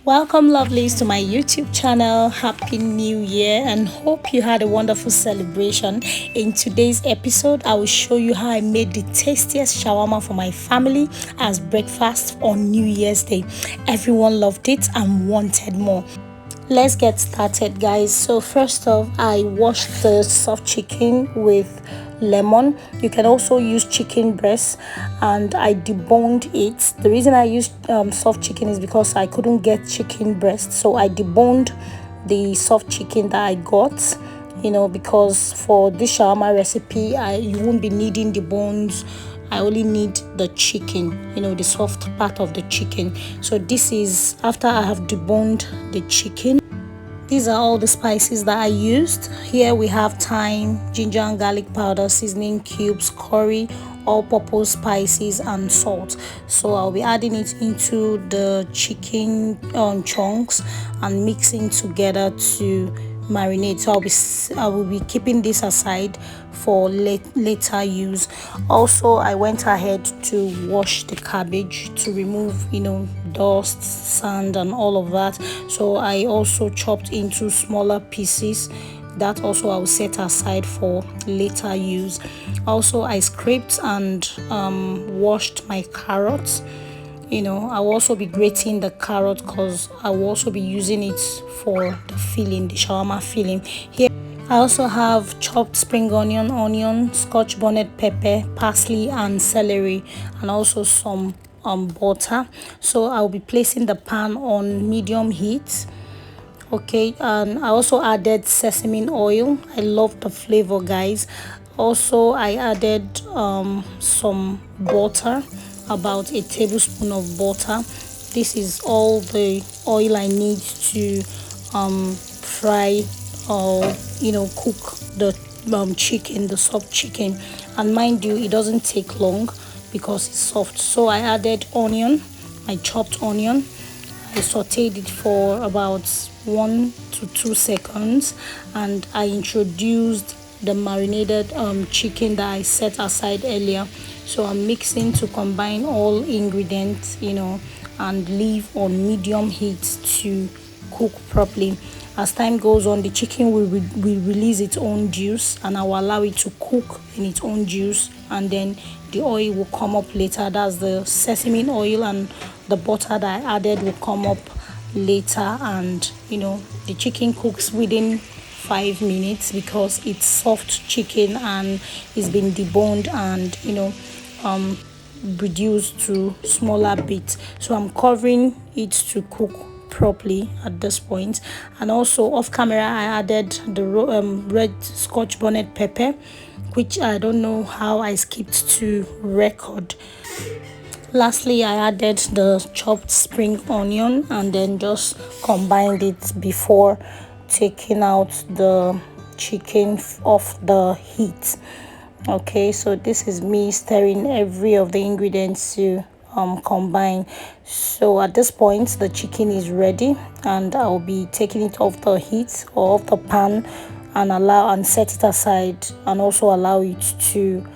Welcome, lovelies, to my YouTube channel. Happy New Year and hope you had a wonderful celebration. In today's episode, I will show you how I made the tastiest shawarma for my family as breakfast on New Year's Day. Everyone loved it and wanted more. Let's get started, guys. So first off, I washed the soft chicken with lemon. You can also use chicken breast, and I deboned it. The reason I used soft chicken is because I couldn't get chicken breast, so I deboned the soft chicken that I got, because for this shawarma recipe you won't be needing the bones. I only need the chicken, the soft part of the chicken. So this is after I have deboned the chicken. These are all the spices that I used. Here we have thyme, ginger and garlic powder, seasoning cubes, curry, all-purpose spices and salt. So I'll be adding it into the chicken chunks and mixing together to marinate. So I will be keeping this aside for later use. Also, I went ahead to wash the cabbage to remove dust, sand and all of that. So I also chopped into smaller pieces that also I will set aside for later use. Also, I scraped and washed my carrots. I will also be grating the carrot because I will also be using it for the filling, the shawarma filling. Here I also have chopped spring onion, scotch bonnet pepper, parsley and celery, and also some butter. So I'll be placing the pan on medium heat. Okay, and I also added sesame oil. I love the flavor, guys. Also, I added some butter, about a tablespoon of butter. This is all the oil I need to fry or cook the chicken, the soft chicken. And mind you, it doesn't take long because it's soft. So I added onion, I chopped onion. I sauteed it for about 1 to 2 seconds, and I introduced the marinated chicken that I set aside earlier. So I'm mixing to combine all ingredients, and leave on medium heat to cook properly. As time goes on, the chicken will release its own juice, and I will allow it to cook in its own juice, and then the oil will come up later. That's the sesame oil, and the butter that I added will come up later. And the chicken cooks within 5 minutes because it's soft chicken and it's been deboned and reduced to smaller bits. So I'm covering it to cook properly at this point. And also off camera I added the red scotch bonnet pepper, which I don't know how I skipped to record. Lastly, I added the chopped spring onion and then just combined it before taking out the chicken off the heat. Okay, so this is me stirring every of the ingredients to combine. So at this point the chicken is ready, and I'll be taking it off the heat or off the pan and set it aside, and also allow it to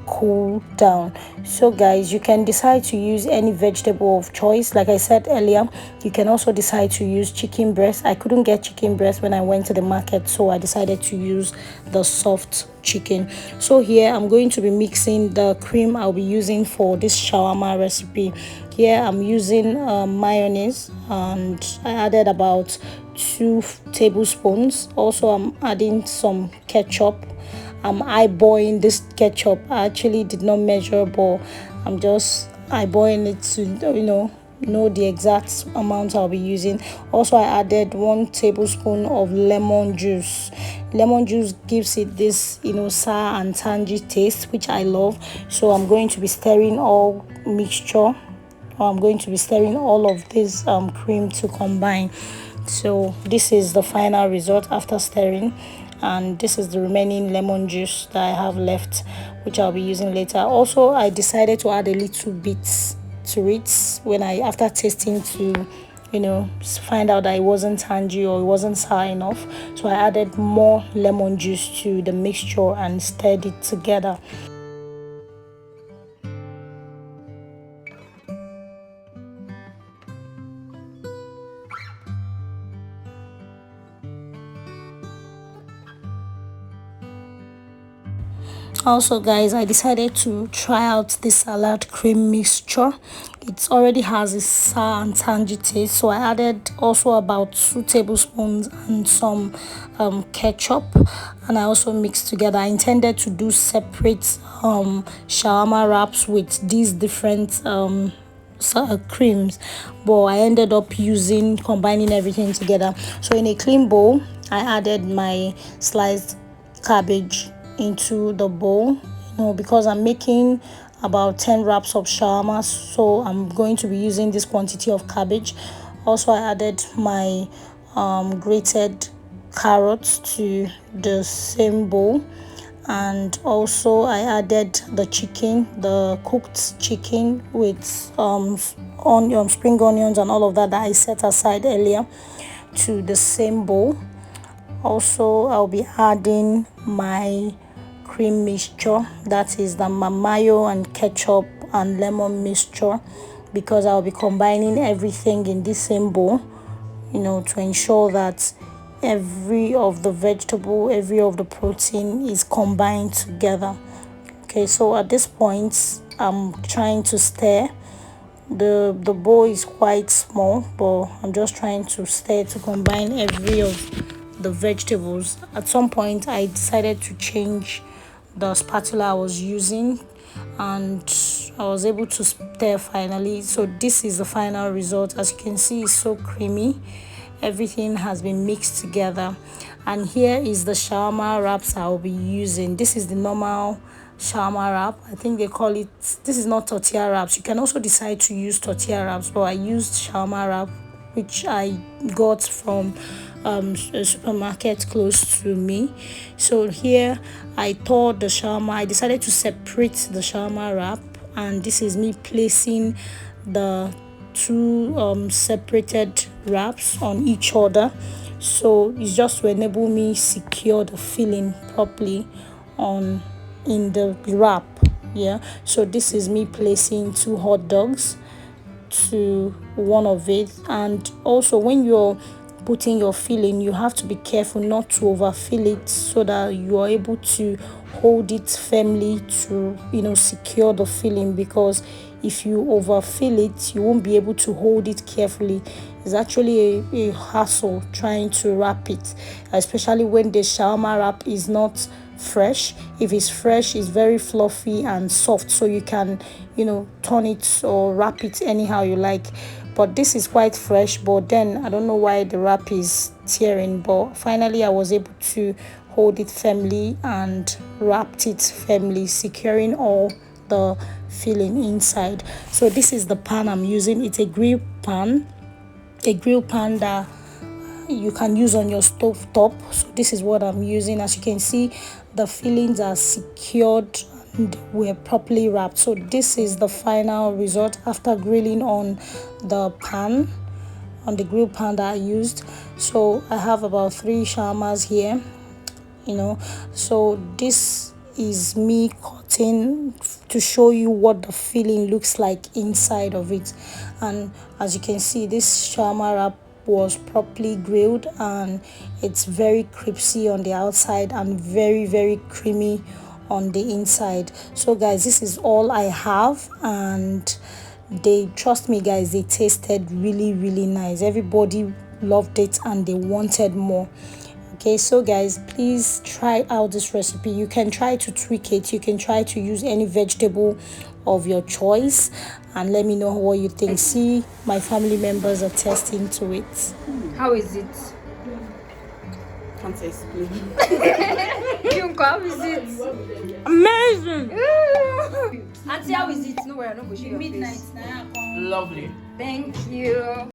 cool down. So guys, you can decide to use any vegetable of choice. Like I said earlier, you can also decide to use chicken breast. I couldn't get chicken breast when I went to the market, so I decided to use the soft chicken. So here I'm going to be mixing the cream I'll be using for this shawarma recipe. Here I'm using mayonnaise, and I added about 2 tablespoons. Also I'm adding some ketchup. I'm eyeballing this ketchup. I actually did not measure, but I'm just eyeballing it to know the exact amount I'll be using. Also, I added 1 tablespoon of lemon juice. Lemon juice gives it this sour and tangy taste, which I love. So I'm going to be stirring all mixture. I'm going to be stirring all of this cream to combine. So this is the final result after stirring, and this is the remaining lemon juice that I have left, which I'll be using later. Also, I decided to add a little bit to it when after tasting, to find out that it wasn't tangy or it wasn't sour enough. So I added more lemon juice to the mixture and stirred it together. Also guys, I decided to try out this salad cream mixture. It already has a sour and tangy taste, so I added also about 2 tablespoons and some ketchup, and I also mixed together. I intended to do separate shawarma wraps with these different creams, but I ended up combining everything together. So in a clean bowl, I added my sliced cabbage into the bowl, because I'm making about 10 wraps of shawarma, so I'm going to be using this quantity of cabbage. Also, I added my grated carrots to the same bowl, and also I added the cooked chicken with spring onions and all of that I set aside earlier to the same bowl. Also, I'll be adding my cream mixture, that is the mayo and ketchup and lemon mixture, because I'll be combining everything in this same bowl, to ensure that every of the protein is combined together. Okay, so at this point I'm trying to stir. The bowl is quite small, but I'm just trying to stir to combine every of the vegetables. At some point I decided to change the spatula I was using, and I was able to stir finally. So this is the final result. As you can see, it's so creamy. Everything has been mixed together, and here is the shawarma wraps I'll be using. This is the normal shawarma wrap. I think they call it, this is not tortilla wraps. You can also decide to use tortilla wraps, but I used shawarma wrap, which I got from a supermarket close to me. So here I decided to separate the shawarma wrap, and this is me placing the 2 separated wraps on each other. So it's just to enable me secure the filling properly in the wrap. Yeah, so this is me placing 2 hot dogs to one of it. And also, when you're putting your filling, you have to be careful not to overfill it, so that you are able to hold it firmly to secure the filling, because if you overfill it, you won't be able to hold it carefully. It's actually a hassle trying to wrap it, especially when the shawarma wrap is not fresh. If it's fresh, it's very fluffy and soft, so you can turn it or wrap it anyhow you like. But this is quite fresh, but then I don't know why the wrap is tearing. But finally I was able to hold it firmly and wrapped it firmly, securing all the filling inside. So this is the pan I'm using. It's a grill pan that you can use on your stove top. So this is what I'm using. As you can see, the fillings are secured and were properly wrapped. So this is the final result after grilling on the grill pan that I used. So I have about 3 shawarmas here, so this is me cutting to show you what the filling looks like inside of it. And as you can see, this shawarma wrap was properly grilled, and it's very crispy on the outside and very, very creamy on the inside. So guys, this is all I have, and trust me guys, they tasted really, really nice. Everybody loved it and they wanted more. Okay, so guys, please try out this recipe. You can try to tweak it. You can try to use any vegetable of your choice, and let me know what you think. See, my family members are testing to it. How is it? Can't explain. How is it? Amazing. Auntie, how is it? No, we're not going to Midnight. Lovely. Thank you.